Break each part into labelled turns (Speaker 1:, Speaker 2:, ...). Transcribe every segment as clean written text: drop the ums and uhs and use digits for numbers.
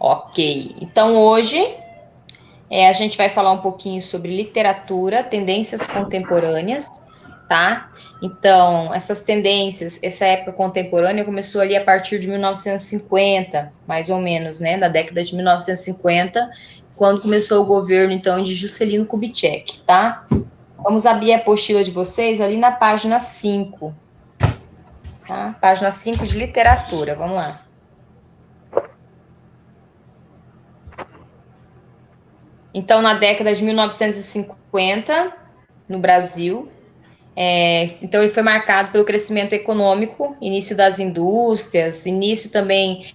Speaker 1: Ok, então hoje a gente vai falar um pouquinho sobre literatura, tendências contemporâneas, tá? Então, essas tendências, essa época contemporânea começou ali a partir de 1950, mais ou menos, né? Da década de 1950, quando começou o governo, então, de Juscelino Kubitschek, tá? Vamos abrir a apostila de vocês ali na página 5, tá? Página 5 de literatura, vamos lá. Então, na década de 1950, no Brasil, então ele foi marcado pelo crescimento econômico, início das indústrias, início também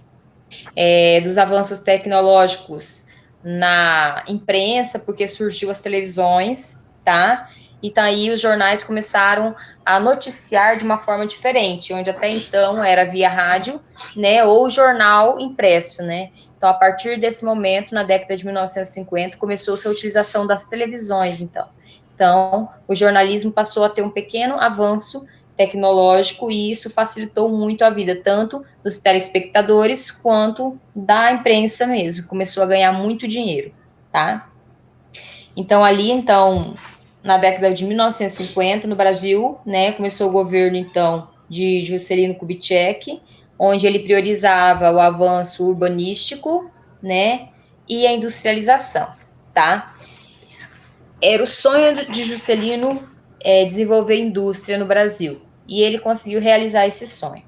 Speaker 1: dos avanços tecnológicos na imprensa, porque surgiu as televisões, tá? E daí os jornais começaram a noticiar de uma forma diferente, onde até então era via rádio, né, ou jornal impresso, né? Então, a partir desse momento, na década de 1950, começou-se a utilização das televisões, então. Então, o jornalismo passou a ter um pequeno avanço tecnológico e isso facilitou muito a vida, tanto dos telespectadores quanto da imprensa mesmo. Começou a ganhar muito dinheiro, tá? Então, ali, então, na década de 1950, no Brasil, né, começou o governo, então, de Juscelino Kubitschek, onde ele priorizava o avanço urbanístico, né, e a industrialização, tá? Era o sonho de Juscelino desenvolver indústria no Brasil, e ele conseguiu realizar esse sonho.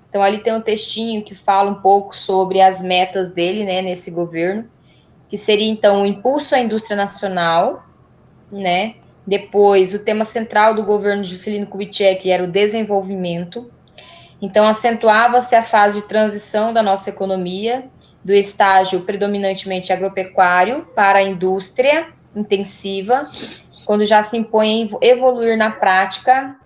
Speaker 1: Então, ali tem um textinho que fala um pouco sobre as metas dele, né, nesse governo, que seria, então, o impulso à indústria nacional, né? Depois, o tema central do governo de Juscelino Kubitschek era o desenvolvimento. Então, acentuava-se a fase de transição da nossa economia, do estágio predominantemente agropecuário para a indústria intensiva, quando já se impõe evoluir na prática,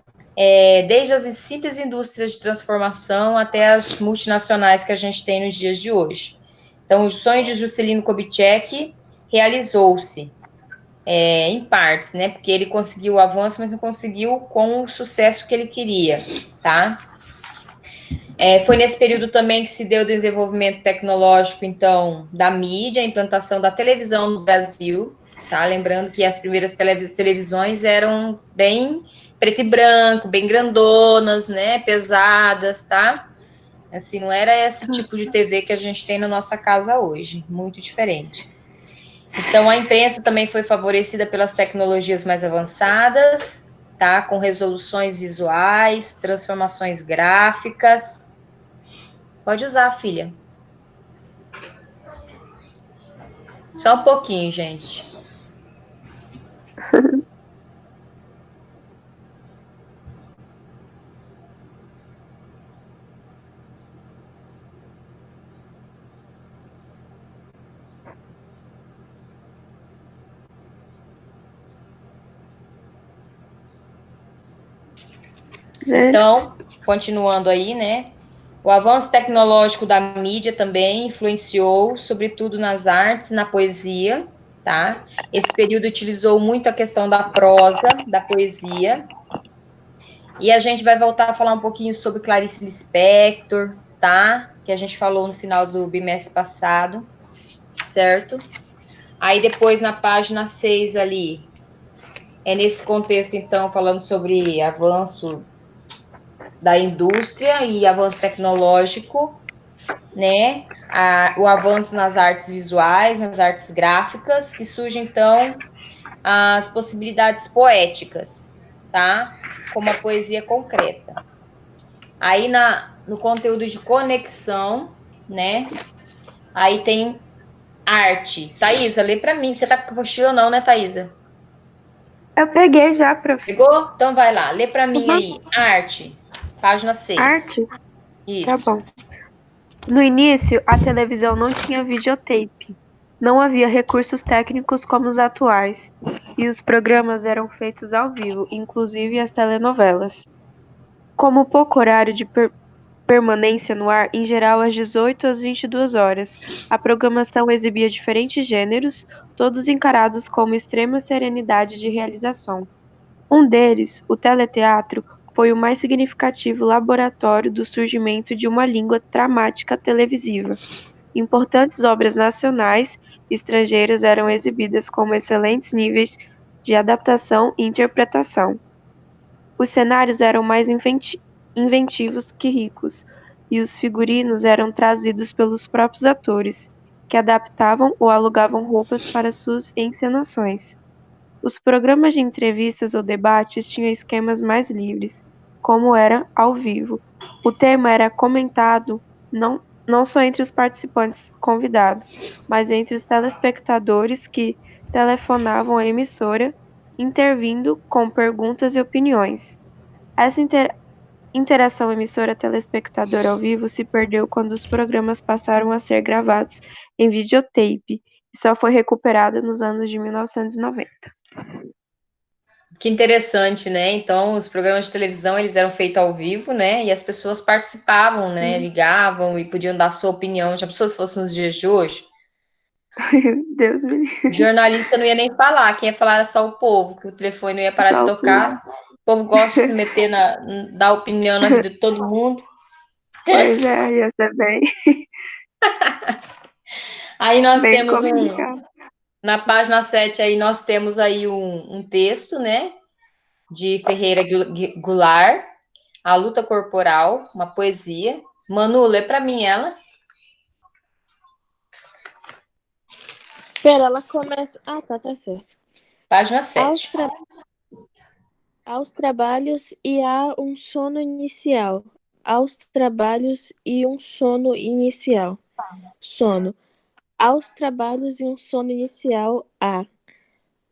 Speaker 1: desde as simples indústrias de transformação até as multinacionais que a gente tem nos dias de hoje. Então, o sonho de Juscelino Kubitschek realizou-se em partes, né? Porque ele conseguiu o avanço, mas não conseguiu com o sucesso que ele queria, tá? Foi nesse período também que se deu o desenvolvimento tecnológico, então, da mídia, a implantação da televisão no Brasil, tá? Lembrando que as primeiras televisões eram bem preto e branco, bem grandonas, né? Pesadas, tá? Assim, não era esse tipo de TV que a gente tem na nossa casa hoje, muito diferente. Então, a imprensa também foi favorecida pelas tecnologias mais avançadas, tá? Com resoluções visuais, transformações gráficas. Pode usar, filha. Só um pouquinho, gente. Então, continuando aí, né? O avanço tecnológico da mídia também influenciou, sobretudo nas artes, na poesia, tá? Esse período utilizou muito a questão da prosa, da poesia. E a gente vai voltar a falar um pouquinho sobre Clarice Lispector, tá? Que a gente falou no final do bimestre passado, certo? Aí depois na página 6 ali, nesse contexto, então, falando sobre avanço da indústria e avanço tecnológico, né? O avanço nas artes visuais, nas artes gráficas, que surge, então, as possibilidades poéticas, tá? Como a poesia concreta. Aí no conteúdo de conexão, né? Aí tem arte. Thaisa, lê para mim. Você tá com apostila ou não, né, Thaisa?
Speaker 2: Eu peguei já, prof.
Speaker 1: Pegou? Então vai lá, lê para mim
Speaker 2: Uhum.
Speaker 1: aí. Arte, página 6.
Speaker 2: Arte? Tá
Speaker 1: Isso.
Speaker 2: bom. No início, a televisão não tinha videotape. Não havia recursos técnicos como os atuais, e os programas eram feitos ao vivo, inclusive as telenovelas. Como pouco horário de permanência no ar, em geral às 18 às 22 horas, a programação exibia diferentes gêneros, todos encarados com extrema serenidade de realização. Um deles, o teleteatro, foi o mais significativo laboratório do surgimento de uma língua dramática televisiva. Importantes obras nacionais e estrangeiras eram exibidas com excelentes níveis de adaptação e interpretação. Os cenários eram mais inventivos que ricos, e os figurinos eram trazidos pelos próprios atores, que adaptavam ou alugavam roupas para suas encenações. Os programas de entrevistas ou debates tinham esquemas mais livres, como era ao vivo. O tema era comentado não só entre os participantes convidados, mas entre os telespectadores que telefonavam à emissora, intervindo com perguntas e opiniões. Essa interação emissora-telespectador ao vivo se perdeu quando os programas passaram a ser gravados em videotape e só foi recuperada nos anos de 1990.
Speaker 1: Que interessante, né? Então, os programas de televisão, eles eram feitos ao vivo, né? E as pessoas participavam, né? Ligavam e podiam dar sua opinião. Já pensou se fosse nos dias de hoje?
Speaker 2: Deus me
Speaker 1: O
Speaker 2: livre.
Speaker 1: jornalista não ia nem falar, quem ia falar era só o povo, que o telefone não ia parar de
Speaker 2: Só o
Speaker 1: tocar.
Speaker 2: povo.
Speaker 1: O povo gosta de se meter dar opinião na vida de todo mundo.
Speaker 2: Pois é, ia ser
Speaker 1: Aí nós
Speaker 2: bem
Speaker 1: temos
Speaker 2: complicado.
Speaker 1: na página 7 aí nós temos aí um texto, né? De Ferreira Goulart, A Luta Corporal, uma poesia. Manu, lê para mim ela.
Speaker 3: Pera, ela começa. Ah, tá certo.
Speaker 1: Página 7.
Speaker 3: Aos trabalhos e há um sono inicial. Aos trabalhos e um sono inicial. Sono. Aos trabalhos e um sono inicial há.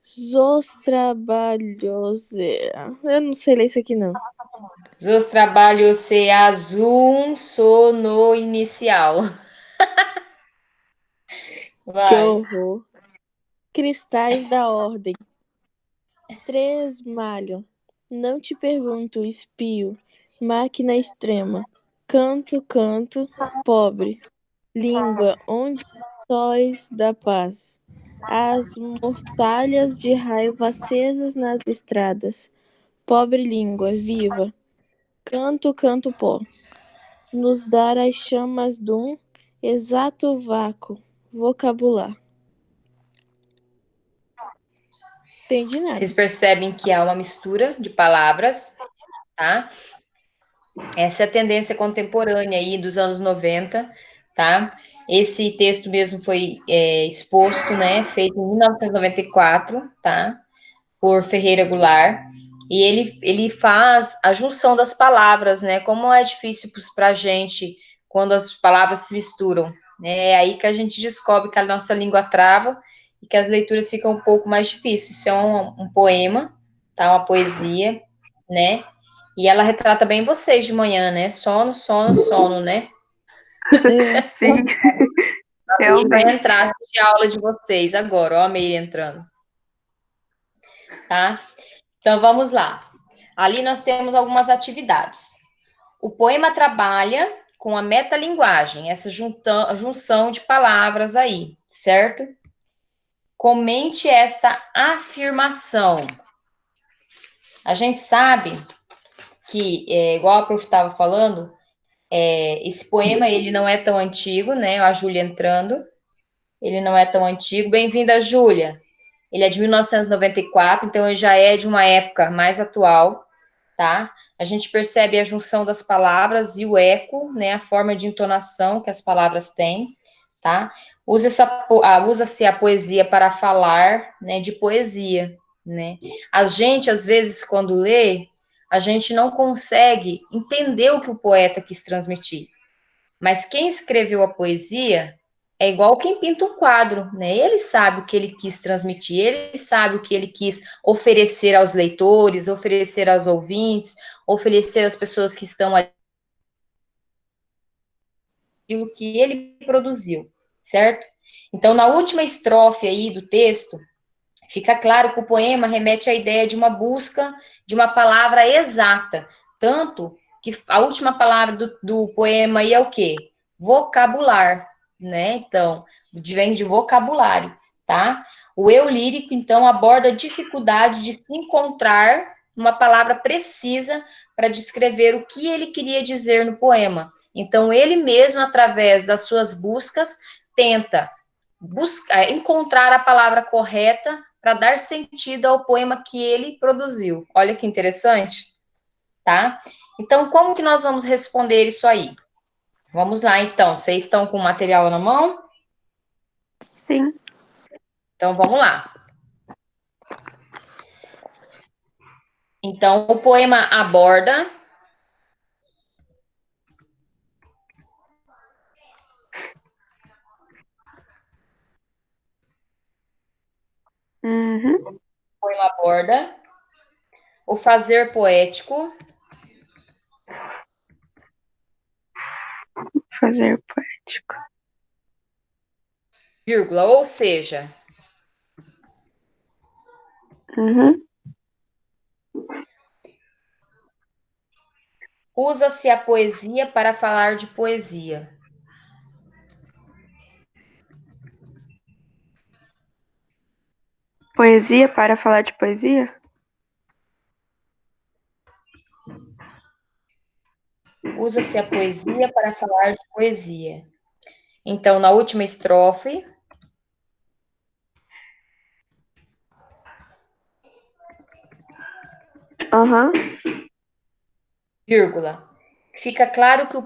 Speaker 3: Os trabalhos. Eu não sei ler isso aqui, não.
Speaker 1: Os trabalhos se azul sono inicial.
Speaker 3: Que
Speaker 1: Vai.
Speaker 3: horror. Cristais da ordem. Três malham. Não te pergunto, espio. Máquina extrema. Canto, pobre. Língua, onde sóis da paz. As mortalhas de raiva acesas nas estradas. Pobre língua, viva. Canto, pó. Nos dar as chamas dum exato vácuo. Vocabular. Entendi nada.
Speaker 1: Vocês percebem que há uma mistura de palavras, tá? Essa é a tendência contemporânea aí dos anos 90, tá? Esse texto mesmo foi exposto, né? Feito em 1994, tá? Por Ferreira Goulart. E ele faz a junção das palavras, né? Como é difícil para a gente quando as palavras se misturam, né? É aí que a gente descobre que a nossa língua trava e que as leituras ficam um pouco mais difíceis. Isso é um poema, tá? Uma poesia, né? E ela retrata bem vocês de manhã, né? Sono, sono, sono, né?
Speaker 2: Sim,
Speaker 1: A Meire vai
Speaker 2: realmente.
Speaker 1: entrar, assistir a aula de vocês agora, ó, a Meire entrando, tá? Então vamos lá. Ali nós temos algumas atividades. O poema trabalha com a metalinguagem, essa junção de palavras aí, certo? Comente esta afirmação. A gente sabe que, igual a prof estava falando, esse poema ele não é tão antigo, né? A Júlia entrando, ele não é tão antigo. Bem-vinda, Júlia. Ele é de 1994, então ele já é de uma época mais atual, tá? A gente percebe a junção das palavras e o eco, né? A forma de entonação que as palavras têm, tá? Usa-se a poesia para falar, né? De poesia, né? A gente, às vezes, quando lê, a gente não consegue entender o que o poeta quis transmitir. Mas quem escreveu a poesia é igual quem pinta um quadro, né? Ele sabe o que ele quis transmitir, ele sabe o que ele quis oferecer aos leitores, oferecer aos ouvintes, oferecer às pessoas que estão ali aquilo que ele produziu, certo? Então, na última estrofe aí do texto, fica claro que o poema remete à ideia de uma busca de uma palavra exata, tanto que a última palavra do poema aí é o quê? Vocabular, né? Então, vem de vocabulário, tá? O eu lírico, então, aborda a dificuldade de se encontrar uma palavra precisa para descrever o que ele queria dizer no poema. Então, ele mesmo, através das suas buscas, tenta encontrar a palavra correta para dar sentido ao poema que ele produziu. Olha que interessante, tá? Então, como que nós vamos responder isso aí? Vamos lá, então. Vocês estão com o material na mão?
Speaker 2: Sim.
Speaker 1: Então, vamos lá. Então, o poema aborda
Speaker 2: Uhum.
Speaker 1: o fazer poético,
Speaker 2: Fazer poético.
Speaker 1: vírgula, ou seja,
Speaker 2: Uhum.
Speaker 1: usa-se a poesia para falar de poesia.
Speaker 2: Poesia para falar de poesia?
Speaker 1: Usa-se a poesia para falar de poesia. Então, na última estrofe,
Speaker 2: Aham.
Speaker 1: vírgula, fica claro que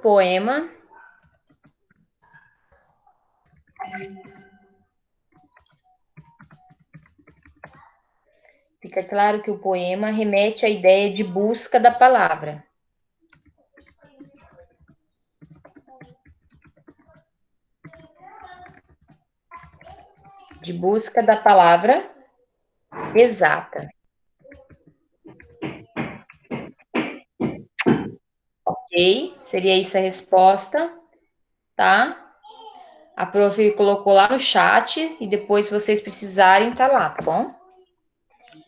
Speaker 1: o poema remete à ideia de busca da palavra. De busca da palavra exata. Ok? Seria isso a resposta, tá? A prof colocou lá no chat e depois, se vocês precisarem, tá lá, tá bom?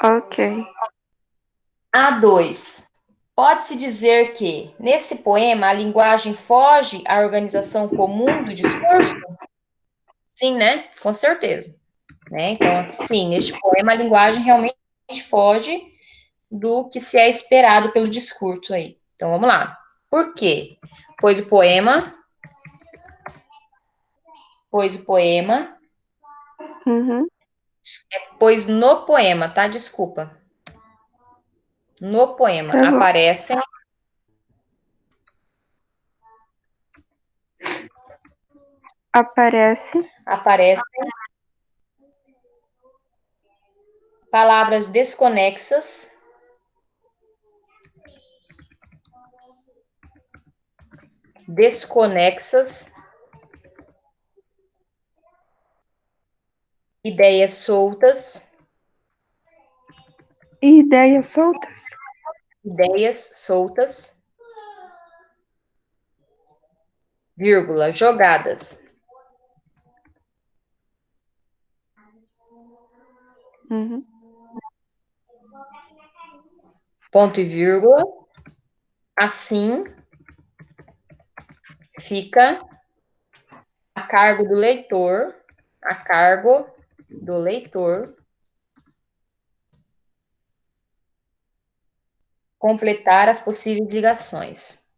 Speaker 2: Ok.
Speaker 1: A2. Pode-se dizer que, nesse poema, a linguagem foge à organização comum do discurso? Sim, né? Com certeza. Né? Então, sim, neste poema, a linguagem realmente foge do que se é esperado pelo discurso aí. Então, vamos lá. Por quê? Pois o poema
Speaker 2: Uhum.
Speaker 1: pois no poema, tá? Desculpa. No poema
Speaker 2: Tá bom. Aparece.
Speaker 1: aparecem palavras desconexas, ideias soltas, vírgula, jogadas.
Speaker 2: Uhum.
Speaker 1: Ponto e vírgula. Assim, fica a cargo do leitor, completar as possíveis ligações.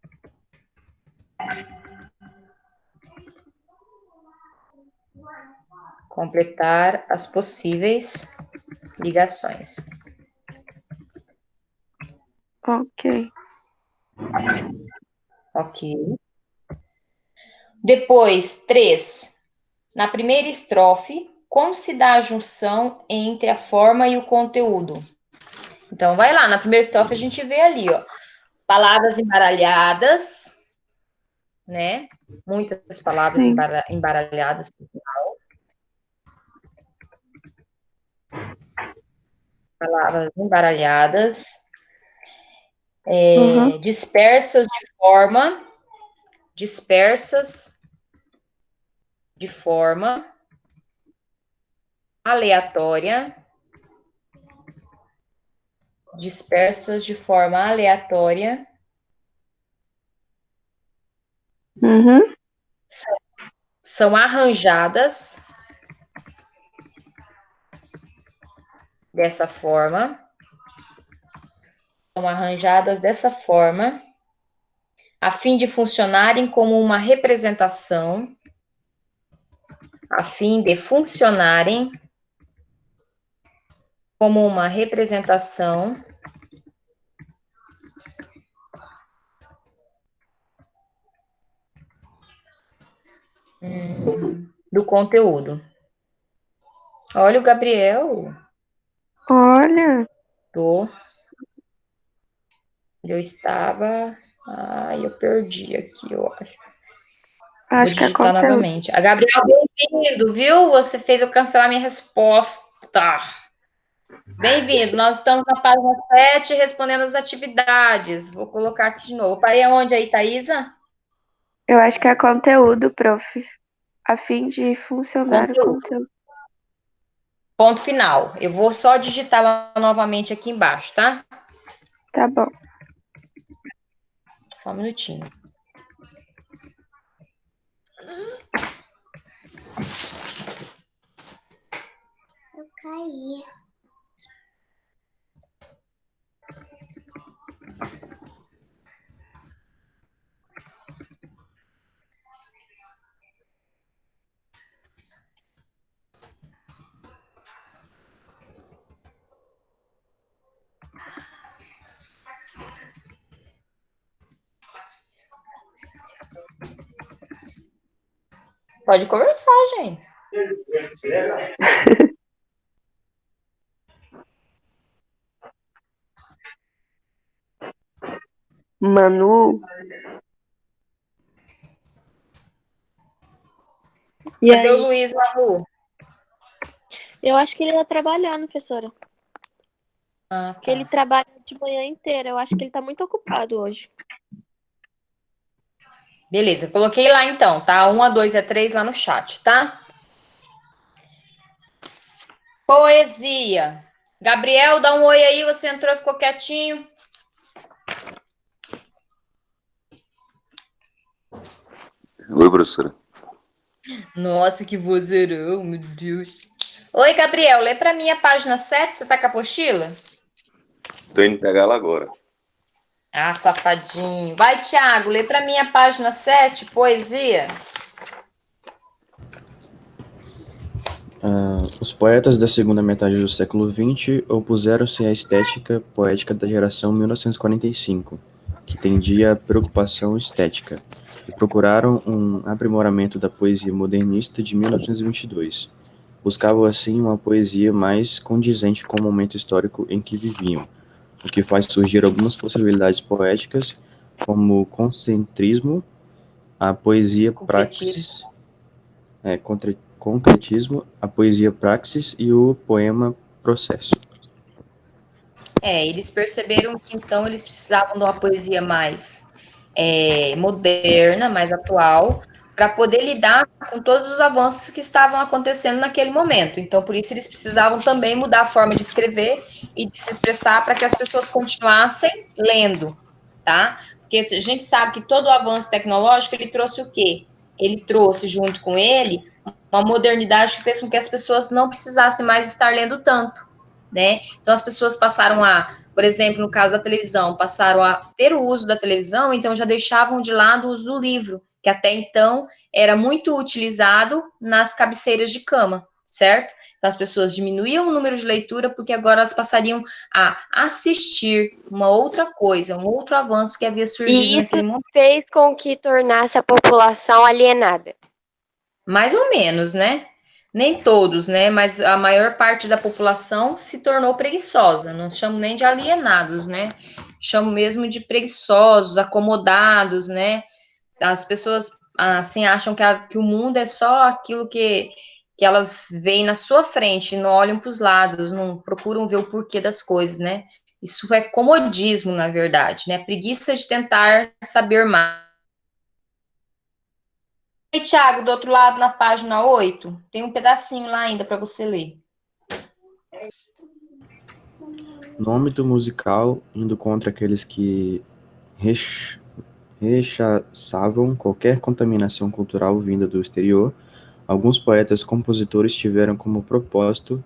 Speaker 1: Completar as possíveis ligações.
Speaker 2: Ok.
Speaker 1: Ok. Depois, 3. Na primeira estrofe, como se dá a junção entre a forma e o conteúdo? Então, vai lá, na primeira estrofe a gente vê ali, ó, palavras embaralhadas, né? Muitas palavras
Speaker 2: Sim.
Speaker 1: embaralhadas. Palavras embaralhadas,
Speaker 2: Uhum.
Speaker 1: dispersas de forma aleatória,
Speaker 2: Uhum.
Speaker 1: são arranjadas dessa forma, são arranjadas dessa forma, a fim de funcionarem como uma representação, a fim de funcionarem como uma representação do conteúdo. Olha o Gabriel.
Speaker 2: Olha,
Speaker 1: Eu estava. Ai, eu perdi aqui, eu acho. Vou
Speaker 2: acho que é
Speaker 1: digitar
Speaker 2: conteúdo.
Speaker 1: novamente. A Gabriel, bem-vindo, viu? Você fez eu cancelar minha resposta. Bem-vindo. Nós estamos na página 7, respondendo as atividades. Vou colocar aqui de novo. Parei aonde aí, Thaisa?
Speaker 2: Eu acho que é conteúdo, prof. A fim de funcionar o
Speaker 1: Conteúdo.
Speaker 2: conteúdo.
Speaker 1: Ponto final. Eu vou só digitar lá novamente aqui embaixo, tá?
Speaker 2: Tá bom.
Speaker 1: Só um minutinho.
Speaker 4: Eu caí.
Speaker 1: Pode conversar, gente.
Speaker 2: Manu,
Speaker 3: E
Speaker 1: Cadê o
Speaker 3: aí?
Speaker 1: Luiz na rua?
Speaker 3: Eu acho que ele tá trabalhando, professora.
Speaker 1: Ah,
Speaker 3: Porque ele
Speaker 1: tá.
Speaker 3: trabalha de manhã inteira. Eu acho que ele tá muito ocupado hoje.
Speaker 1: Beleza, coloquei lá então, tá? 1, a 2, a 3 lá no chat, tá? Poesia. Gabriel, dá um oi aí, você entrou e ficou quietinho.
Speaker 5: Oi, professora.
Speaker 1: Nossa, que vozeirão, meu Deus. Oi, Gabriel, lê pra mim a página 7, você tá com a apostila?
Speaker 5: Tô indo pegar ela agora.
Speaker 1: Ah, safadinho. Vai, Thiago, lê pra mim a página 7, poesia.
Speaker 6: Os poetas da segunda metade do século XX opuseram-se à estética poética da geração 1945, que tendia à preocupação estética, e procuraram um aprimoramento da poesia modernista de 1922. Buscavam, assim, uma poesia mais condizente com o momento histórico em que viviam, o que faz surgir algumas possibilidades poéticas, como o concentrismo, a poesia praxis, concretismo, a poesia praxis e o poema processo.
Speaker 1: Eles perceberam que então eles precisavam de uma poesia mais moderna, mais atual, para poder lidar com todos os avanços que estavam acontecendo naquele momento. Então, por isso, eles precisavam também mudar a forma de escrever e de se expressar para que as pessoas continuassem lendo, tá? Porque a gente sabe que todo o avanço tecnológico, ele trouxe o quê? Ele trouxe, junto com ele, uma modernidade que fez com que as pessoas não precisassem mais estar lendo tanto, né? Então, as pessoas passaram a, por exemplo, no caso da televisão, passaram a ter o uso da televisão, então já deixavam de lado o uso do livro, que até então era muito utilizado nas cabeceiras de cama, certo? Então, as pessoas diminuíam o número de leitura porque agora elas passariam a assistir uma outra coisa, um outro avanço que havia surgido
Speaker 4: E isso
Speaker 1: naquele momento.
Speaker 4: fez com que tornasse a população alienada.
Speaker 1: Mais ou menos, né? Nem todos, né? Mas a maior parte da população se tornou preguiçosa. Não chamo nem de alienados, né? Chamo mesmo de preguiçosos, acomodados, né? As pessoas, assim, acham que o mundo é só aquilo que elas veem na sua frente, não olham para os lados, não procuram ver o porquê das coisas, né? Isso é comodismo, na verdade, né? Preguiça de tentar saber mais. E, Thiago, do outro lado, na página 8, tem um pedacinho lá ainda para você ler.
Speaker 6: No âmbito musical, indo contra aqueles que rechaçavam qualquer contaminação cultural vinda do exterior, alguns poetas e compositores tiveram como propósito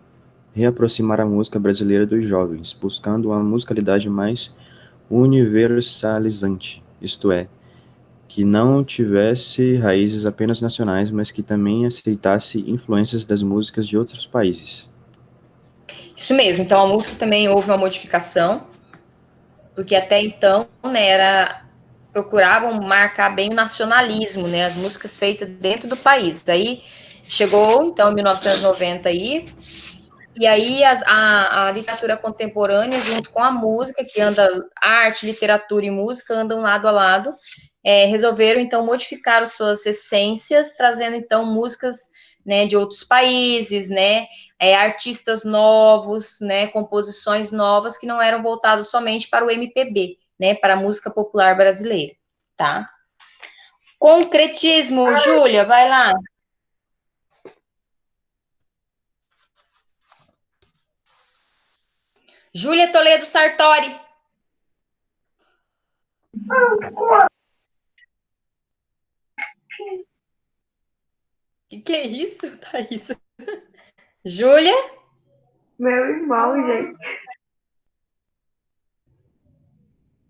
Speaker 6: reaproximar a música brasileira dos jovens, buscando uma musicalidade mais universalizante, isto é, que não tivesse raízes apenas nacionais, mas que também aceitasse influências das músicas de outros países.
Speaker 1: Isso mesmo, então a música também houve uma modificação, porque até então, né, procuravam marcar bem o nacionalismo, né, as músicas feitas dentro do país. Daí chegou, então, 1990 aí, e aí a literatura contemporânea, junto com a música, que anda, arte, literatura e música andam lado a lado, resolveram, então, modificar as suas essências, trazendo, então, músicas, né, de outros países, né, artistas novos, né, composições novas, que não eram voltadas somente para o MPB, né, para a música popular brasileira, tá? Concretismo, Júlia, vai lá. Júlia Toledo Sartori. Que é isso, Thaís? Júlia?
Speaker 2: Meu irmão, gente.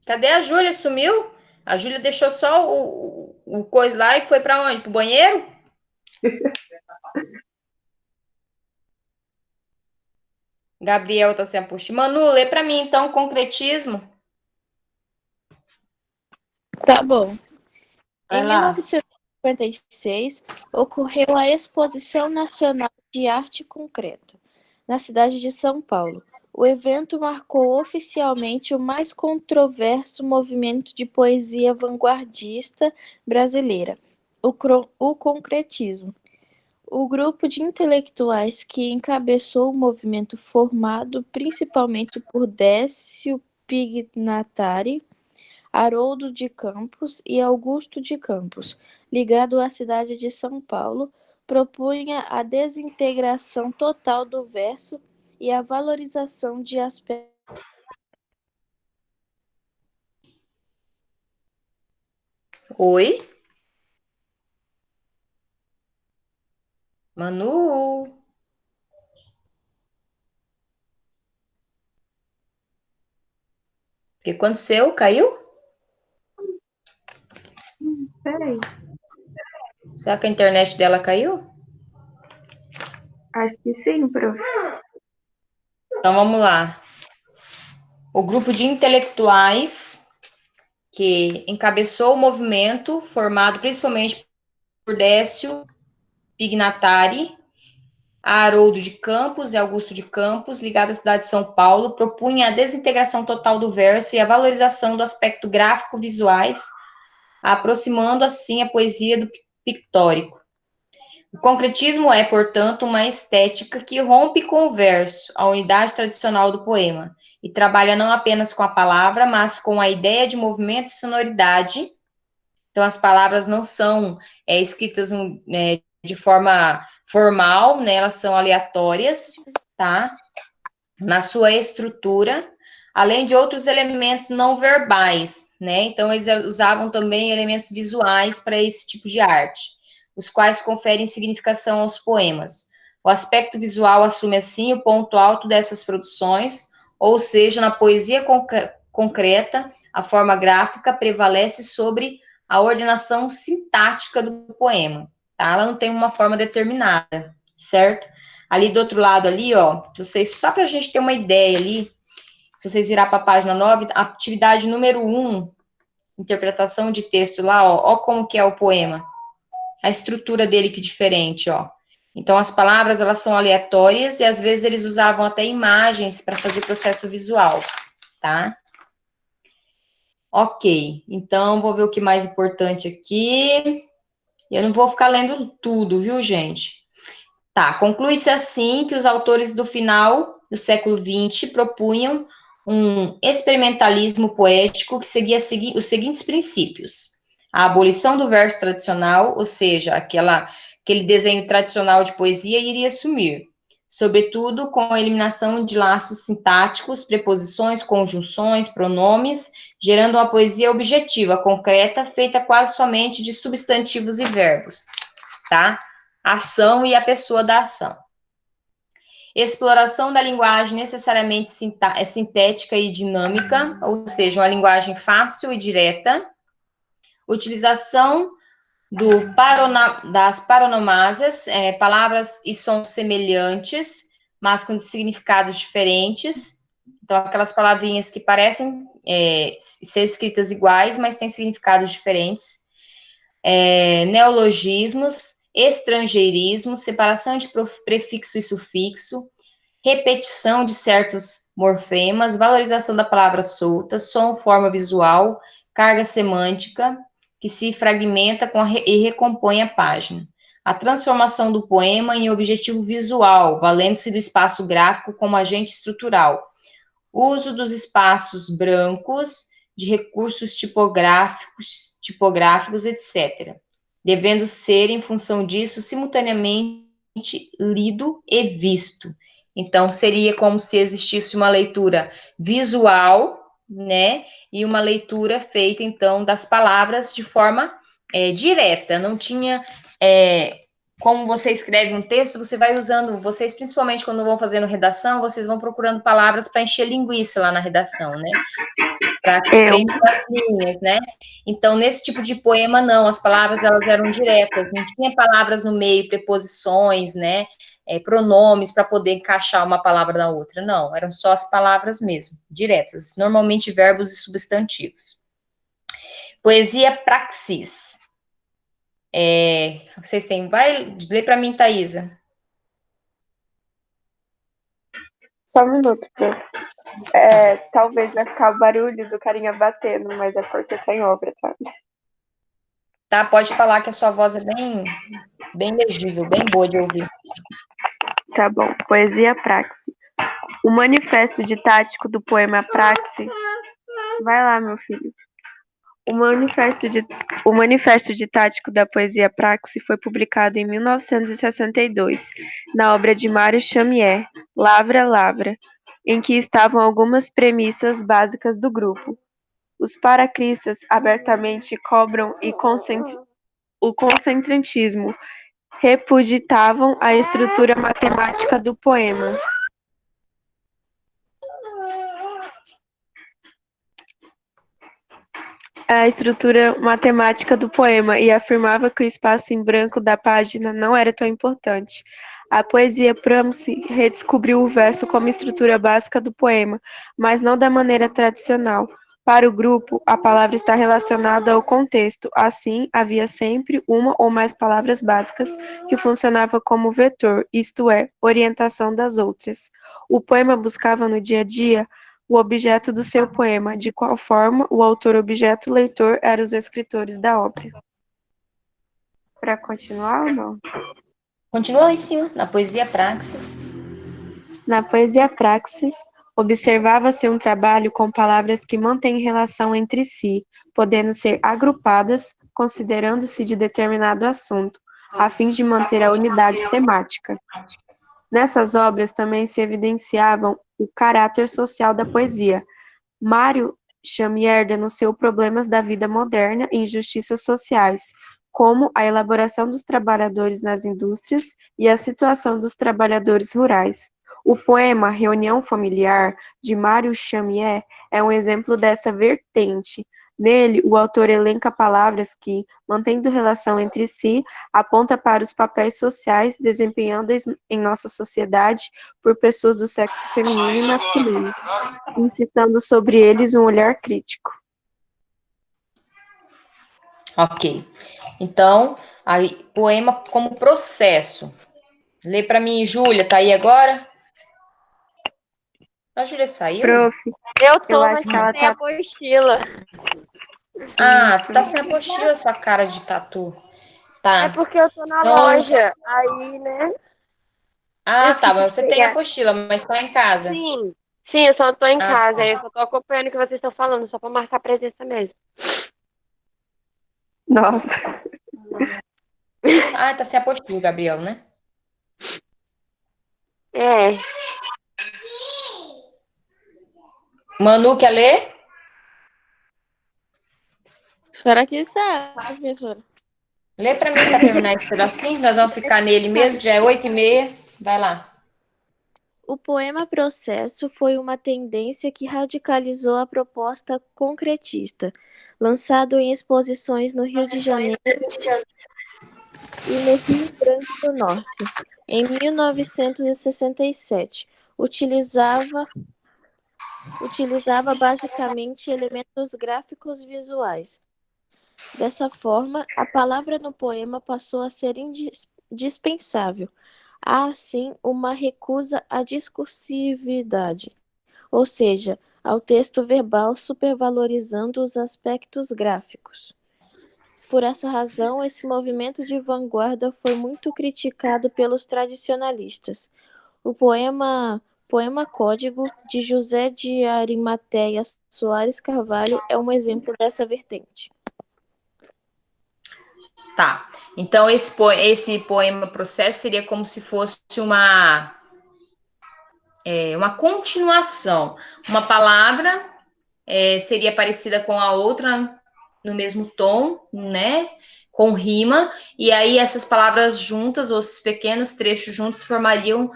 Speaker 1: Cadê a Júlia? Sumiu? A Júlia deixou só o coisa lá e foi para onde? Pro banheiro? Gabriel tá sem aposto. Manu, lê para mim então concretismo.
Speaker 3: Tá bom.
Speaker 1: Vai
Speaker 3: Em
Speaker 1: lá.
Speaker 3: 1956, ocorreu a Exposição Nacional de Arte Concreta, na cidade de São Paulo. O evento marcou oficialmente o mais controverso movimento de poesia vanguardista brasileira, o concretismo. O grupo de intelectuais que encabeçou o movimento, formado principalmente por Décio Pignatari, Haroldo de Campos e Augusto de Campos, ligado à cidade de São Paulo, propunha a desintegração total do verso e a valorização de aspectos.
Speaker 1: Oi? Manu? O que aconteceu? Caiu?
Speaker 2: Peraí.
Speaker 1: Será que a internet dela caiu?
Speaker 2: Acho que sim, prof.
Speaker 1: Então vamos lá. O grupo de intelectuais que encabeçou o movimento, formado principalmente por Décio Pignatari, Haroldo de Campos e Augusto de Campos, ligado à cidade de São Paulo, propunha a desintegração total do verso e a valorização do aspecto gráfico-visuais, aproximando assim a poesia do pictórico. O concretismo é, portanto, uma estética que rompe com o verso, a unidade tradicional do poema, e trabalha não apenas com a palavra, mas com a ideia de movimento e sonoridade. Então, as palavras não são escritas de forma formal, né? Elas são aleatórias, tá? Na sua estrutura, além de outros elementos não verbais, né? Então, eles usavam também elementos visuais para esse tipo de arte, os quais conferem significação aos poemas. O aspecto visual assume, assim, o ponto alto dessas produções, ou seja, na poesia concreta, a forma gráfica prevalece sobre a ordenação sintática do poema, tá? Ela não tem uma forma determinada, certo? Ali do outro lado ali, ó, vocês, só para a gente ter uma ideia ali, se vocês virar para a página 9, atividade número 1, interpretação de texto lá, ó como que é o poema. A estrutura dele que é diferente, ó. Então, as palavras, elas são aleatórias e, às vezes, eles usavam até imagens para fazer processo visual, tá? Ok, então, vou ver o que mais importante aqui. Eu não vou ficar lendo tudo, viu, gente? Tá, conclui-se assim que os autores do final do século XX propunham um experimentalismo poético que seguia os seguintes princípios: a abolição do verso tradicional, ou seja, aquele desenho tradicional de poesia iria sumir, sobretudo com a eliminação de laços sintáticos, preposições, conjunções, pronomes, gerando uma poesia objetiva, concreta, feita quase somente de substantivos e verbos, tá? A ação e a pessoa da ação. Exploração da linguagem necessariamente sintética e dinâmica, ou seja, uma linguagem fácil e direta. Utilização das paronomásias, palavras e sons semelhantes, mas com significados diferentes. Então, aquelas palavrinhas que parecem ser escritas iguais, mas têm significados diferentes. Neologismos, estrangeirismo, separação de prefixo e sufixo, repetição de certos morfemas, valorização da palavra solta, som, forma visual, carga semântica, que se fragmenta e recompõe a página. A transformação do poema em objetivo visual, valendo-se do espaço gráfico como agente estrutural. Uso dos espaços brancos, de recursos tipográficos, etc., devendo ser, em função disso, simultaneamente lido e visto. Então, seria como se existisse uma leitura visual, né, e uma leitura feita, então, das palavras de forma direta. Não tinha, como você escreve um texto, você vai usando, vocês, principalmente quando vão fazendo redação, vocês vão procurando palavras para encher linguiça lá na redação, né, para preencher as linhas, né? Então, nesse tipo de poema, não, as palavras, elas eram diretas, não tinha palavras no meio, preposições, né? Pronomes para poder encaixar uma palavra na outra, não, eram só as palavras mesmo, diretas, normalmente verbos e substantivos. Poesia praxis. Vocês têm, vai ler para mim, Thaisa.
Speaker 2: Só um minuto, prof. Talvez vai ficar o barulho do carinha batendo, mas é porque tá em obra, tá?
Speaker 1: Tá, pode falar que a sua voz é bem legível, bem boa de ouvir.
Speaker 2: Tá bom. Poesia praxe. O manifesto didático do poema praxe. Vai lá, meu filho. O manifesto didático da poesia praxe foi publicado em 1962, na obra de Mário Chamier, Lavra, Lavra, em que estavam algumas premissas básicas do grupo. Os paracristas abertamente cobram o concentrantismo, repudiavam a estrutura matemática do poema. E afirmava que o espaço em branco da página não era tão importante. A poesia praxe redescobriu o verso como estrutura básica do poema, mas não da maneira tradicional. Para o grupo, a palavra está relacionada ao contexto, assim, havia sempre uma ou mais palavras básicas que funcionavam como vetor, isto é, orientação das outras. O poema buscava no dia a dia o objeto do seu poema, de qual forma o autor, objeto, leitor eram os escritores da obra. Para continuar ou não?
Speaker 1: Continua em cima, na poesia praxis.
Speaker 2: Na poesia praxis, observava-se um trabalho com palavras que mantêm relação entre si, podendo ser agrupadas, considerando-se de determinado assunto, a fim de manter a unidade temática. Nessas obras também se evidenciavam o caráter social da poesia. Mário Chamier denunciou problemas da vida moderna e injustiças sociais, como a elaboração dos trabalhadores nas indústrias e a situação dos trabalhadores rurais. O poema Reunião Familiar, de Mário Chamier, é um exemplo dessa vertente. Nele, o autor elenca palavras que, mantendo relação entre si, aponta para os papéis sociais desempenhados em nossa sociedade por pessoas do sexo feminino e masculino, incitando sobre eles um olhar crítico.
Speaker 1: Ok. Então, aí, poema como processo. Lê para mim, Júlia, tá aí agora? A Júlia saiu?
Speaker 2: Prof,
Speaker 4: Eu tô,
Speaker 2: acho
Speaker 4: mas
Speaker 2: que ela
Speaker 4: sem
Speaker 2: tá-
Speaker 4: apostila.
Speaker 1: Ah, tu tá sem apostila, sua cara de tatu. Tá.
Speaker 4: É porque eu tô na
Speaker 1: Então-
Speaker 4: loja. Aí, né?
Speaker 1: Ah, tá, mas
Speaker 4: tive
Speaker 1: você
Speaker 4: que
Speaker 1: tem
Speaker 4: pegar.
Speaker 1: apostila, mas tá em casa.
Speaker 4: Sim. Sim, eu só tô em
Speaker 1: Ah,
Speaker 4: casa.
Speaker 1: tá.
Speaker 4: Aí eu só tô acompanhando o que vocês estão falando, só pra marcar presença mesmo.
Speaker 2: Nossa.
Speaker 1: Ah, tá sem apostila, Gabriel, né?
Speaker 4: É.
Speaker 1: Manu, quer ler?
Speaker 3: Será que sabe, professora?
Speaker 1: Lê pra mim pra terminar esse pedacinho, nós vamos ficar nele mesmo, já é 8h30. Vai lá.
Speaker 3: O poema Processo foi uma tendência que radicalizou a proposta concretista, lançado em exposições no Rio de Janeiro e no Rio Grande do Norte, em 1967. Utilizava basicamente elementos gráficos visuais. Dessa forma, a palavra no poema passou a ser indispensável. Há, assim, uma recusa à discursividade, ou seja, ao texto verbal supervalorizando os aspectos gráficos. Por essa razão, esse movimento de vanguarda foi muito criticado pelos tradicionalistas. O Poema Código, de José de Arimateia Soares Carvalho, é um exemplo dessa vertente.
Speaker 1: Tá. Então, esse poema Processo seria como se fosse uma continuação. Uma palavra seria parecida com a outra no mesmo tom, né? Com rima, e aí essas palavras juntas, ou esses pequenos trechos juntos, formariam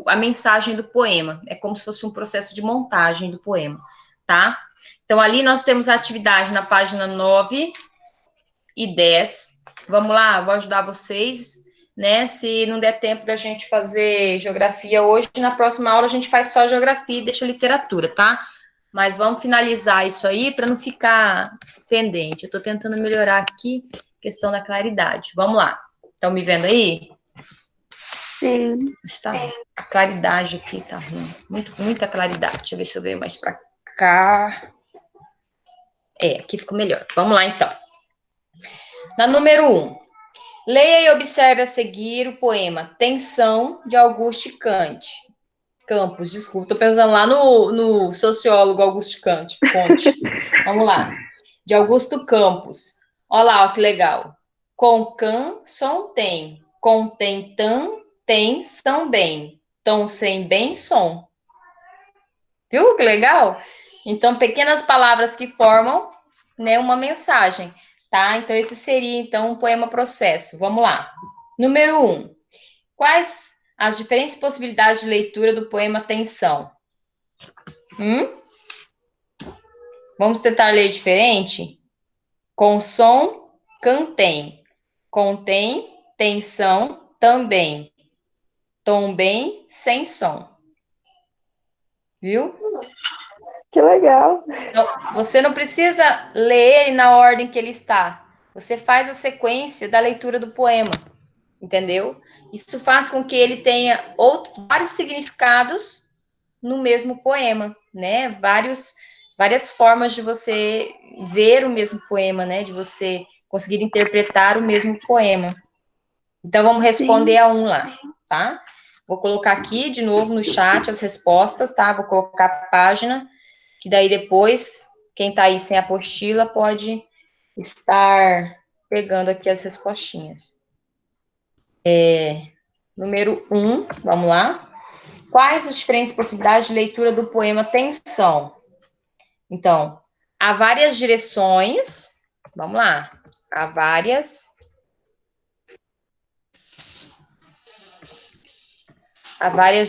Speaker 1: a mensagem do poema. É como se fosse um processo de montagem do poema, tá? Então, ali nós temos a atividade na página 9 e 10. Vamos lá, vou ajudar vocês, né? Se não der tempo da gente fazer geografia hoje, na próxima aula a gente faz só geografia e deixa literatura, tá? Mas vamos finalizar isso aí para não ficar pendente. Eu estou tentando melhorar aqui a questão da claridade. Vamos lá. Estão me vendo aí?
Speaker 2: Sim.
Speaker 1: Está, a claridade aqui tá ruim. Muita claridade. Deixa eu ver se eu venho mais para cá. Aqui ficou melhor. Vamos lá, então. Na número 1. Leia e observe a seguir o poema Tensão, de Auguste Campos, desculpa, tô pensando lá no sociólogo Auguste Conte. Vamos lá. De Augusto Campos. Olha lá, ó, que legal. Com can, som tem. Com tem tan, tem, são bem. Tom sem bem, som. Viu que legal? Então, pequenas palavras que formam, né, uma mensagem, tá? Então, esse seria, então, um poema processo. Vamos lá. Número 1. Quais as diferentes possibilidades de leitura do poema Tensão? Vamos tentar ler diferente? Com som, cantem. Contém, tensão, também. Tom bem, sem som. Viu?
Speaker 2: Que legal.
Speaker 1: Então, você não precisa ler ele na ordem que ele está. Você faz a sequência da leitura do poema, entendeu? Isso faz com que ele tenha vários significados no mesmo poema, né? Várias formas de você ver o mesmo poema, né? De você conseguir interpretar o mesmo poema. Então, vamos responder a um lá, tá? Vou colocar aqui de novo no chat as respostas, tá? Vou colocar a página, que daí depois, quem tá aí sem apostila pode estar pegando aqui as respostinhas. Número 1, vamos lá. Quais as diferentes possibilidades de leitura do poema Tensão? Então, há várias direções. Vamos lá. Há várias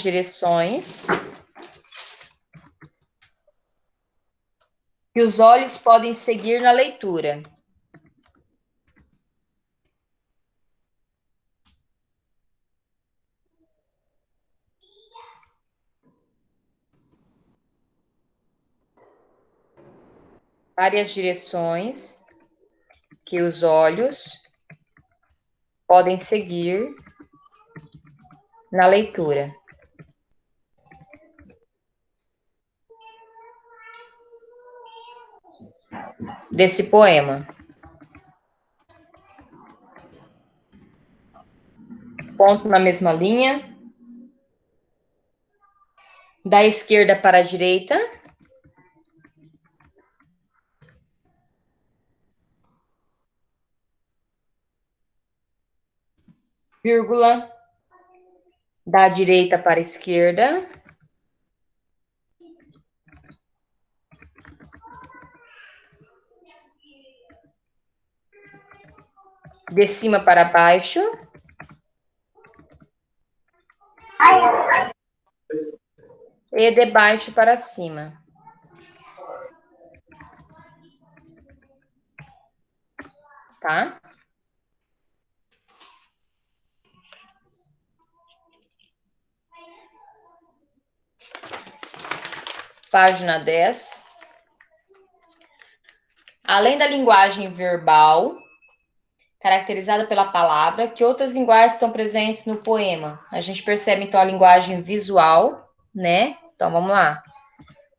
Speaker 1: direções que os olhos podem seguir na leitura. Várias direções que os olhos podem seguir na leitura. Desse poema. Ponto na mesma linha. Da esquerda para a direita. Vírgula. Da direita para a esquerda. De cima para baixo. e de baixo para cima. Tá? Página 10. Além da linguagem verbal, caracterizada pela palavra, que outras linguagens estão presentes no poema? A gente percebe, então, a linguagem visual, né? Então, vamos lá.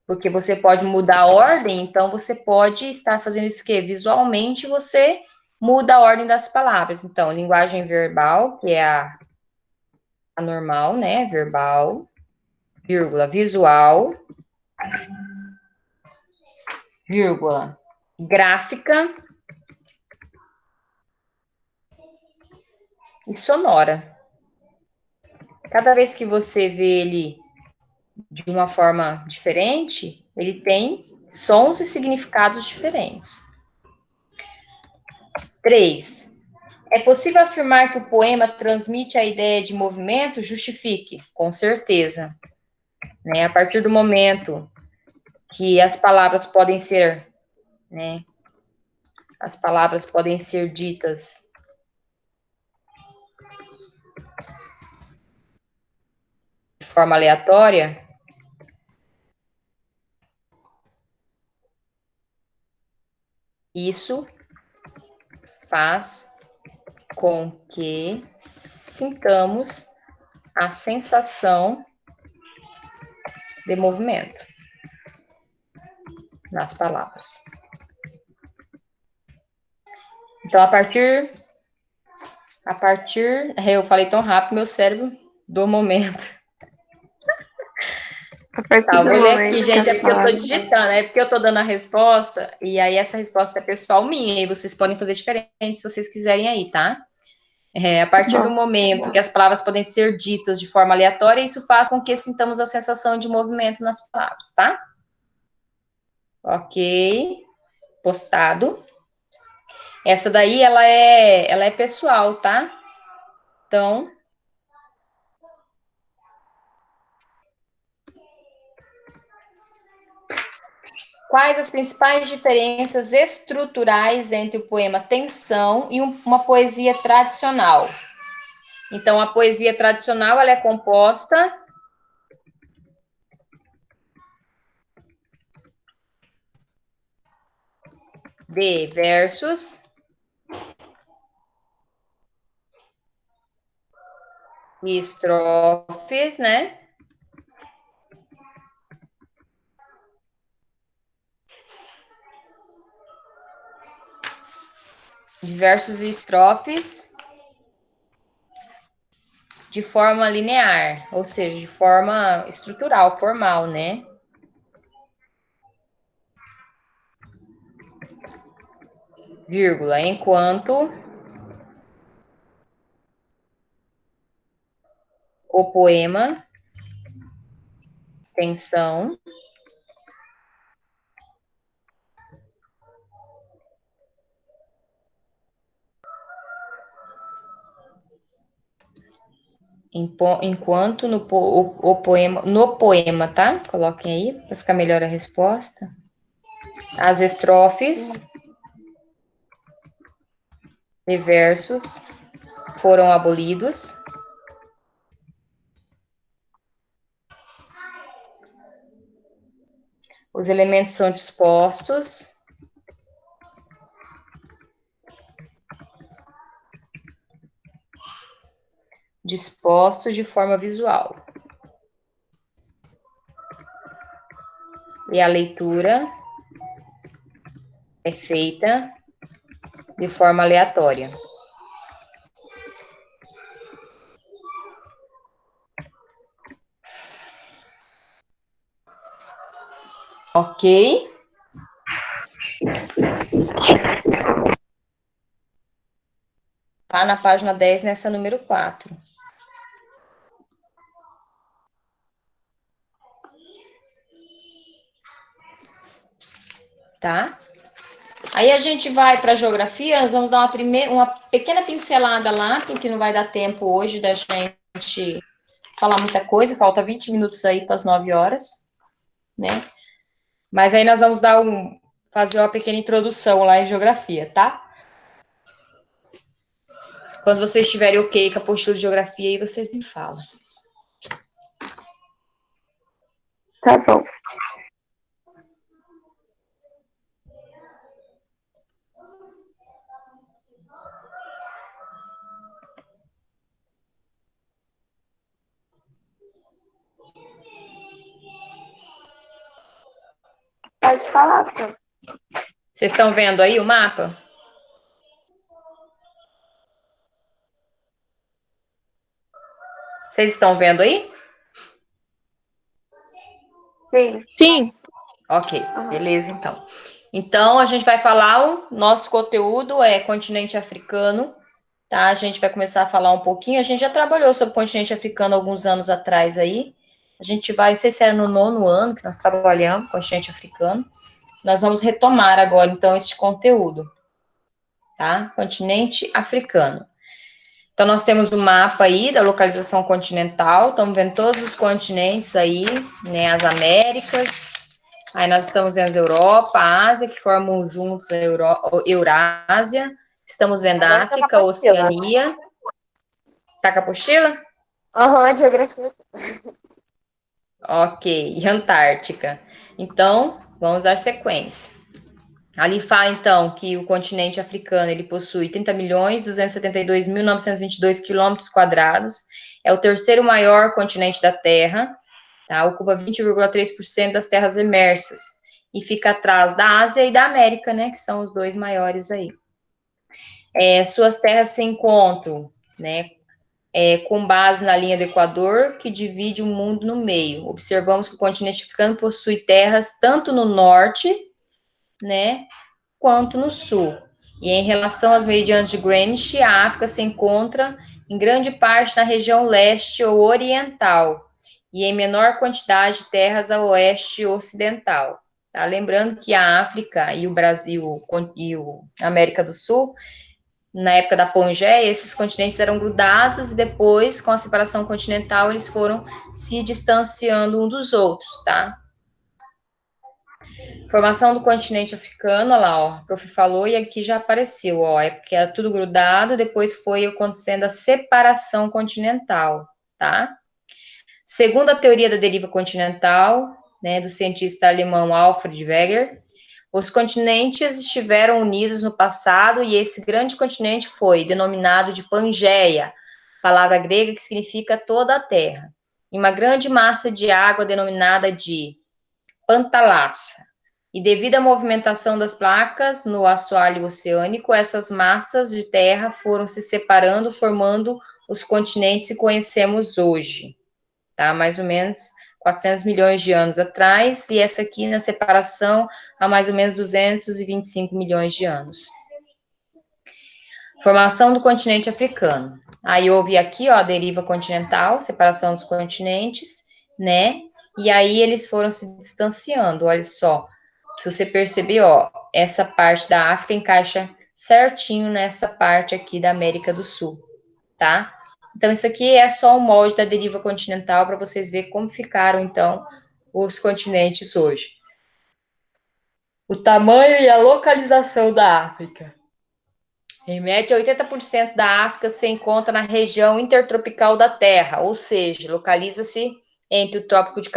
Speaker 1: Porque você pode mudar a ordem, então você pode estar fazendo isso que visualmente você muda a ordem das palavras. Então, linguagem verbal, que é a normal, né? Verbal, vírgula, visual, vírgula, gráfica e sonora. Cada vez que você vê ele de uma forma diferente, ele tem sons e significados diferentes. 3. É possível afirmar que o poema transmite a ideia de movimento? Justifique, com certeza. Né? A partir do momento que as palavras podem ser, né? As palavras podem ser ditas de forma aleatória, isso faz com que sintamos a sensação de movimento nas palavras. Então, a partir, eu falei tão rápido, meu cérebro do momento. Tá, eu vou ler aqui, gente, é porque eu tô digitando, é porque eu tô dando a resposta, e aí essa resposta é pessoal minha, e vocês podem fazer diferente se vocês quiserem aí, tá? A partir do momento que as palavras podem ser ditas de forma aleatória, isso faz com que sintamos a sensação de movimento nas palavras, tá? Ok. Postado. Essa daí, ela é pessoal, tá? Então, quais as principais diferenças estruturais entre o poema Tensão e uma poesia tradicional? Então, a poesia tradicional, ela é composta de versos e estrofes, né? De versos e estrofes de forma linear, ou seja, de forma estrutural, formal, né? Vírgula, enquanto o poema Tensão enquanto no poema, tá? Coloquem aí para ficar melhor a resposta. As estrofes e versos foram abolidos. Os elementos são dispostos de forma visual. E a leitura é feita de forma aleatória. Ok? Tá na página 10, nessa número 4. Tá? Aí a gente vai para a geografia, nós vamos dar uma pequena pincelada lá, porque não vai dar tempo hoje da gente falar muita coisa, falta 20 minutos aí para as 9 horas, né? Mas aí nós vamos fazer uma pequena introdução lá em geografia, tá? Quando vocês estiverem ok com a apostila de geografia, aí vocês me falam.
Speaker 2: Tá bom. Pode falar, Sam.
Speaker 1: Vocês estão vendo aí o mapa? Vocês estão vendo aí?
Speaker 2: Sim.
Speaker 3: Sim.
Speaker 1: Ok, beleza, então. Então, a gente vai falar, o nosso conteúdo é continente africano, tá? A gente vai começar a falar um pouquinho, a gente já trabalhou sobre o continente africano alguns anos atrás aí, a gente vai, não sei se era no 9º ano que nós trabalhamos com o continente africano, nós vamos retomar agora, então, esse conteúdo, tá? Continente africano. Então, nós temos o mapa aí da localização continental, estamos vendo todos os continentes aí, né, as Américas, aí nós estamos vendo a Europa, a Ásia, que formam juntos a Eurásia, estamos vendo a África, a Oceania. Tá com a apostila?
Speaker 4: Aham, geografia.
Speaker 1: Ok, e Antártica. Então, vamos à sequência. Ali fala, então, que o continente africano, ele possui 30.272.922 quilômetros quadrados, é o terceiro maior continente da Terra, tá? Ocupa 20,3% das terras emersas, e fica atrás da Ásia e da América, né, que são os dois maiores aí. Suas terras se encontram, né, com base na linha do Equador, que divide o mundo no meio. Observamos que o continente africano possui terras tanto no norte, né, quanto no sul. E em relação às meridianas de Greenwich, a África se encontra em grande parte na região leste ou oriental, e em menor quantidade de terras a oeste ocidental. Tá? Lembrando que a África e o Brasil e a América do Sul, na época da Pangeia, esses continentes eram grudados e depois, com a separação continental, eles foram se distanciando um dos outros, tá? Formação do continente africano, olha lá, ó, o prof falou e aqui já apareceu, ó, é porque era tudo grudado, depois foi acontecendo a separação continental, tá? Segundo a teoria da deriva continental, né, do cientista alemão Alfred Wegener, os continentes estiveram unidos no passado e esse grande continente foi denominado de Pangeia, palavra grega que significa toda a terra, em uma grande massa de água denominada de Pantalassa. E devido à movimentação das placas no assoalho oceânico, essas massas de terra foram se separando, formando os continentes que conhecemos hoje, tá? Mais ou menos 400 milhões de anos atrás, e essa aqui na separação há mais ou menos 225 milhões de anos. Formação do continente africano. Aí houve aqui, ó, a deriva continental, separação dos continentes, né? E aí eles foram se distanciando, olha só. Se você perceber, ó, essa parte da África encaixa certinho nessa parte aqui da América do Sul, tá? Então, isso aqui é só um molde da deriva continental para vocês verem como ficaram, então, os continentes hoje. O tamanho e a localização da África. Em média, 80% da África se encontra na região intertropical da Terra, ou seja, localiza-se entre o Trópico de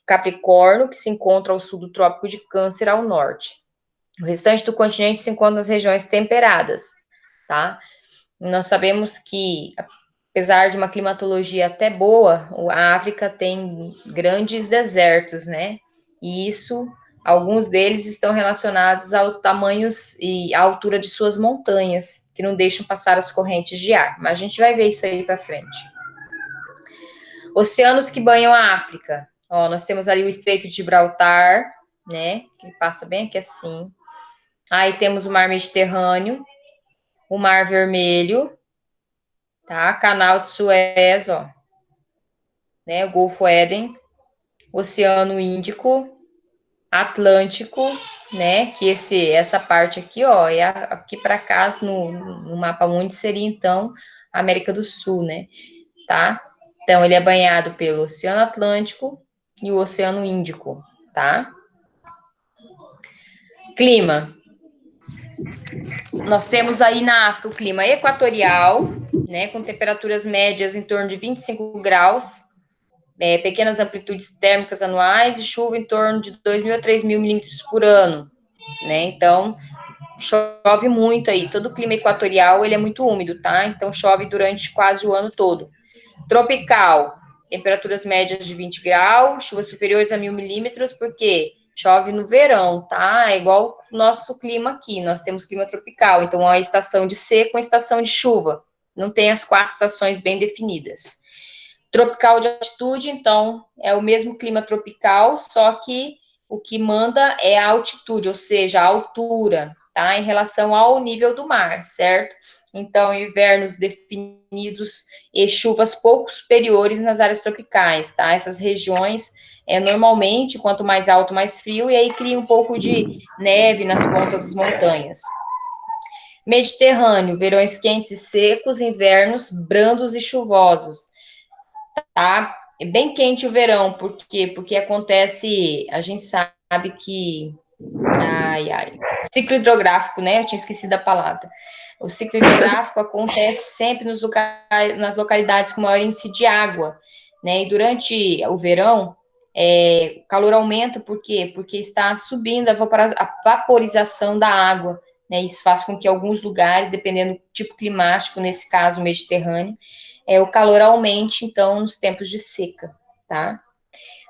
Speaker 1: Capricórnio, que se encontra ao sul do Trópico de Câncer, ao norte. O restante do continente se encontra nas regiões temperadas, tá? Nós sabemos que, apesar de uma climatologia até boa, a África tem grandes desertos, né? E isso, alguns deles estão relacionados aos tamanhos e à altura de suas montanhas, que não deixam passar as correntes de ar. Mas a gente vai ver isso aí para frente. Oceanos que banham a África. Ó, nós temos ali o Estreito de Gibraltar, né? Que passa bem aqui assim. Aí temos o Mar Mediterrâneo, o Mar Vermelho, tá? Canal de Suez, ó, né? O Golfo Éden, Oceano Índico, Atlântico, né? Que essa parte aqui, ó, é aqui para cá no mapa mundi seria então a América do Sul, né? Tá? Então, ele é banhado pelo Oceano Atlântico e o Oceano Índico, tá? Clima. Nós temos aí na África o clima equatorial, né, com temperaturas médias em torno de 25 graus, pequenas amplitudes térmicas anuais e chuva em torno de 2.000 a 3.000 milímetros por ano, né? Então, chove muito aí. Todo o clima equatorial, ele é muito úmido, tá? Então, chove durante quase o ano todo. Tropical, temperaturas médias de 20 graus, chuvas superiores a 1.000 milímetros, porque chove no verão, tá? É igual o nosso clima aqui, nós temos clima tropical, então é uma estação de seca, uma estação de chuva. Não tem as 4 estações bem definidas. Tropical de altitude, então, é o mesmo clima tropical, só que o que manda é a altitude, ou seja, a altura, tá? Em relação ao nível do mar, certo? Então, invernos definidos e chuvas pouco superiores nas áreas tropicais, tá? Essas regiões, normalmente, quanto mais alto, mais frio, e aí cria um pouco de neve nas pontas das montanhas. Mediterrâneo, verões quentes e secos, invernos brandos e chuvosos, tá? É bem quente o verão, por quê? Porque acontece, a gente sabe que, ciclo hidrográfico, né? Eu tinha esquecido a palavra. O ciclo hidrográfico acontece sempre nas localidades com maior índice de água, né? E durante o verão, o calor aumenta, por quê? Porque está subindo a vaporização da água, né? Isso faz com que alguns lugares, dependendo do tipo climático, nesse caso, o Mediterrâneo, o calor aumente, então, nos tempos de seca, tá?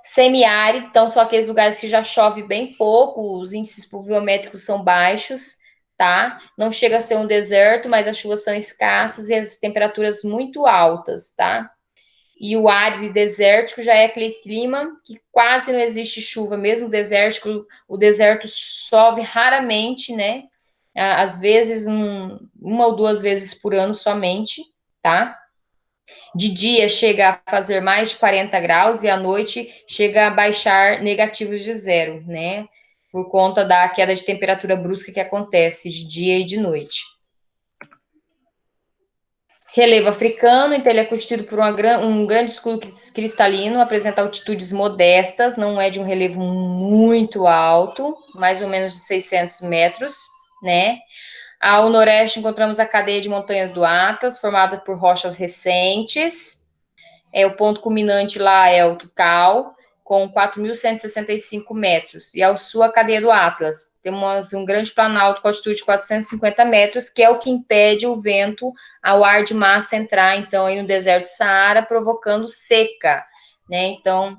Speaker 1: Semiárido, então, são aqueles lugares que já chove bem pouco, os índices pluviométricos são baixos, tá? Não chega a ser um deserto, mas as chuvas são escassas e as temperaturas muito altas, tá? E o árido e desértico já é aquele clima que quase não existe chuva, mesmo desértico, o deserto chove raramente, né? Às vezes, uma ou 2 vezes por ano somente, tá? De dia chega a fazer mais de 40 graus e à noite chega a baixar negativos de 0, né? Por conta da queda de temperatura brusca que acontece de dia e de noite. Relevo africano, então ele é constituído por um grande escudo cristalino, apresenta altitudes modestas, não é de um relevo muito alto, mais ou menos de 600 metros, né? Ao noroeste encontramos a cadeia de montanhas do Atlas, formada por rochas recentes. O ponto culminante lá é o Tukal, com 4.165 metros. E ao sul, a cadeia do Atlas. Temos um grande planalto com altitude de 450 metros, que é o que impede o vento ao ar de massa entrar, então, aí no deserto do Saara, provocando seca, né? Então,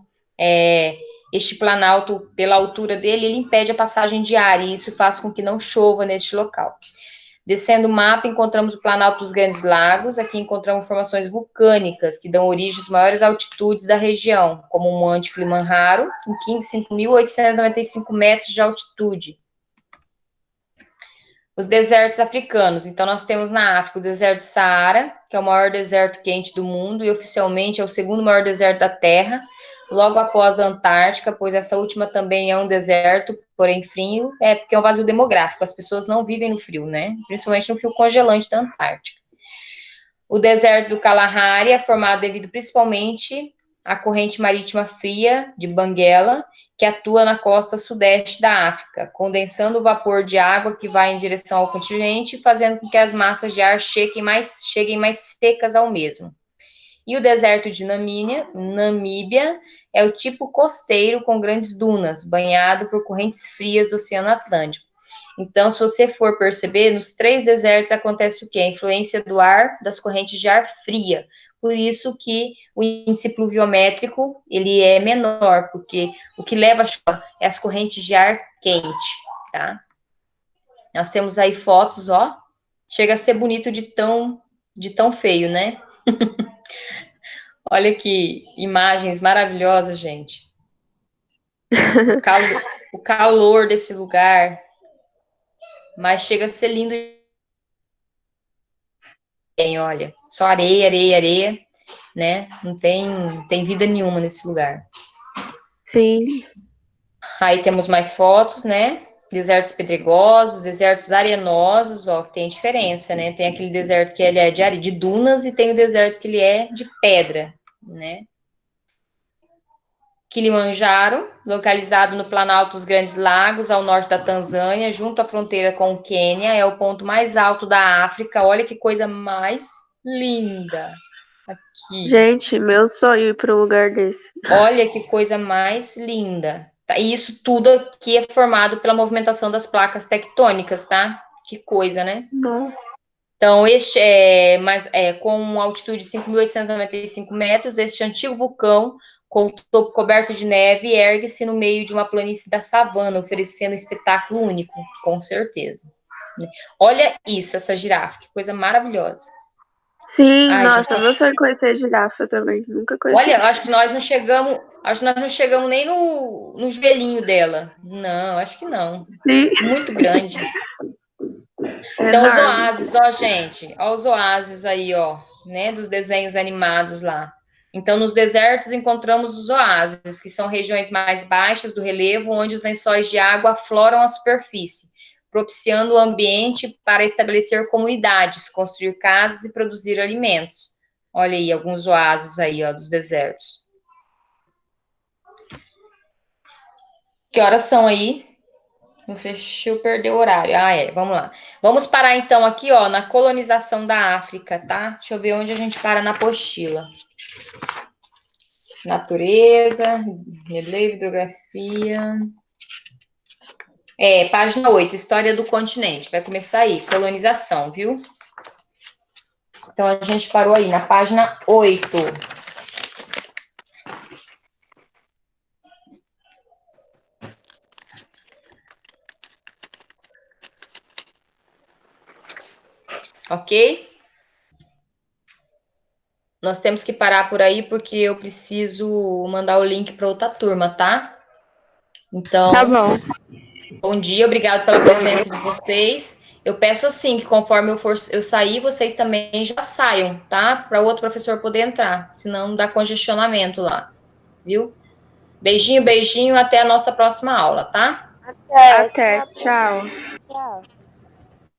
Speaker 1: este planalto, pela altura dele, ele impede a passagem de ar, e isso faz com que não chova neste local. Descendo o mapa, encontramos o Planalto dos Grandes Lagos. Aqui encontramos formações vulcânicas que dão origem às maiores altitudes da região, como o Monte Kilimanjaro, em 5.895 metros de altitude. Os desertos africanos. Então, nós temos na África o deserto do Saara, que é o maior deserto quente do mundo e oficialmente é o segundo maior deserto da Terra, logo após a Antártica, pois essa última também é um deserto, porém frio, porque é um vazio demográfico, as pessoas não vivem no frio, né? Principalmente no frio congelante da Antártica. O deserto do Kalahari é formado devido principalmente à corrente marítima fria de Banguela, que atua na costa sudeste da África, condensando o vapor de água que vai em direção ao continente, fazendo com que as massas de ar cheguem mais secas ao mesmo. E o deserto de Namíbia, é o tipo costeiro com grandes dunas, banhado por correntes frias do Oceano Atlântico. Então, se você for perceber, nos 3 desertos acontece o quê? A influência do ar, das correntes de ar fria. Por isso que o índice pluviométrico, ele é menor, porque o que leva a chuva é as correntes de ar quente, tá? Nós temos aí fotos, ó. Chega a ser bonito de tão feio, né? Olha que imagens maravilhosas, gente. O calor desse lugar, mas chega a ser lindo. Olha, só areia, areia, areia, né? Não tem vida nenhuma nesse lugar.
Speaker 2: Sim.
Speaker 1: Aí temos mais fotos, né? Desertos pedregosos, desertos arenosos, ó, tem diferença, né? Tem aquele deserto que ele é de dunas e tem o deserto que ele é de pedra, né? Kilimanjaro, localizado no Planalto dos Grandes Lagos, ao norte da Tanzânia, junto à fronteira com o Quênia, é o ponto mais alto da África. Olha que coisa mais linda aqui.
Speaker 2: Gente, meu sonho ir para um lugar desse.
Speaker 1: Olha que coisa mais linda. E isso tudo aqui é formado pela movimentação das placas tectônicas, tá? Que coisa, né?
Speaker 2: Nossa.
Speaker 1: Então, com altitude de 5.895 metros, este antigo vulcão, com o topo coberto de neve, ergue-se no meio de uma planície da savana, oferecendo um espetáculo único, com certeza. Olha isso, essa girafa, que coisa maravilhosa.
Speaker 2: Sim,
Speaker 1: Ai,
Speaker 2: nossa,
Speaker 1: gente,
Speaker 2: meu sonho é conhecer girafa também. Nunca conheci.
Speaker 1: olha, acho que nós não chegamos nem no joelhinho dela. Não, acho que não.
Speaker 2: Sim.
Speaker 1: Muito grande.
Speaker 2: É
Speaker 1: Então, os
Speaker 2: enorme.
Speaker 1: oásis, ó, gente, ó, os oásis aí, ó, né, dos desenhos animados lá. Então, nos desertos encontramos os oásis, que são regiões mais baixas do relevo, onde os lençóis de água afloram a superfície, propiciando o ambiente para estabelecer comunidades, construir casas e produzir alimentos. Olha aí, alguns oásis aí, ó, dos desertos. Que horas são aí? Não sei se eu perder o horário. Ah, é, vamos lá. Vamos parar então aqui, ó, na colonização da África, tá? Deixa eu ver onde a gente para na apostila. Natureza, relevo, hidrografia. Página 8, História do continente. Vai começar aí, colonização, viu? Então a gente parou aí na página 8. Ok? Nós temos que parar por aí porque eu preciso mandar o link para outra turma, tá? Então,
Speaker 2: Tá bom.
Speaker 1: bom dia, obrigado pela presença de vocês. Eu peço assim que conforme eu sair, vocês também já saiam, tá? Para o outro professor poder entrar, senão dá congestionamento lá, viu? Beijinho, beijinho, até a nossa próxima aula, tá?
Speaker 4: Até.
Speaker 2: Até. Tchau.